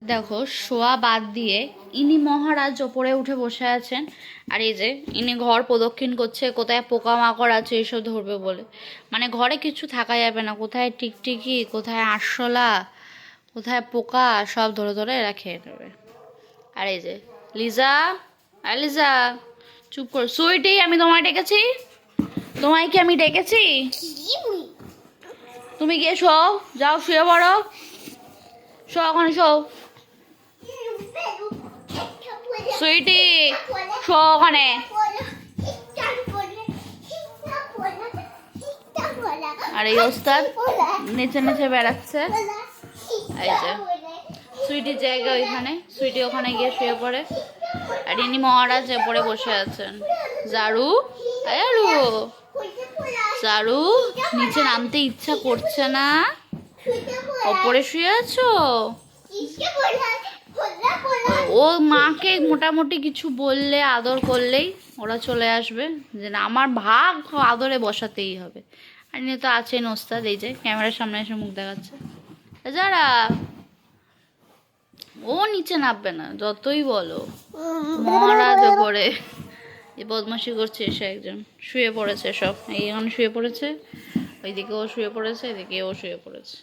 দেখো শোয়া বাদ দিয়ে ইনি মহারাজ ওপরে উঠে বসে আছেন, আর এই যে ইনি ঘর প্রদক্ষিণ করছে, কোথায় পোকামাকড় আছে এইসব ধরবে বলে। মানে ঘরে কিছু থাকা যাবে না, কোথায় টিকটিকি, কোথায় আরশোলা, কোথায় পোকা, সব ধরে ধরে এরা খেয়ে নেবে। আর এই যে লিজা, আর লিজা চুপ কর। সুইটি, আমি তোমায় ডেকেছি? তোমায় কি আমি ডেকেছি? তুমি গিয়ে শো, যাও শুয়ে পড়ো, শো ওখানে শো। সুইটি শো ওখানে। আর এই ওস্তাদ নিচে নিচে বেড়াচ্ছে। এই যে সুইটির জায়গা ওইখানে, সুইটি ওখানে গিয়ে শুয়ে পড়ে। আর ইনি মহারাজ ওপরে বসে আছেন। জারু, জারু, জারু, নিচে নামতে ইচ্ছা করছে না? ওপরে শুয়ে আছো? ও মাকে মোটামুটি কিছু বললে, আদর করলেই ওরা চলে আসবে, যে না আমার ভাগ আদরে বসাতেই হবে। আর ইনি তো আছেন ওস্তাদ, এই যে ক্যামেরার সামনে এসে মুখ দেখাচ্ছে। যারা ও নিচে নামবে না যতই বলো, মহারাজ ওপরে। এই বদমাশি করছে এসে একজন, শুয়ে পড়েছে সব, এই এখানে শুয়ে পড়েছে, ওইদিকে ও শুয়ে পড়েছে, এদিকে ও শুয়ে পড়েছে।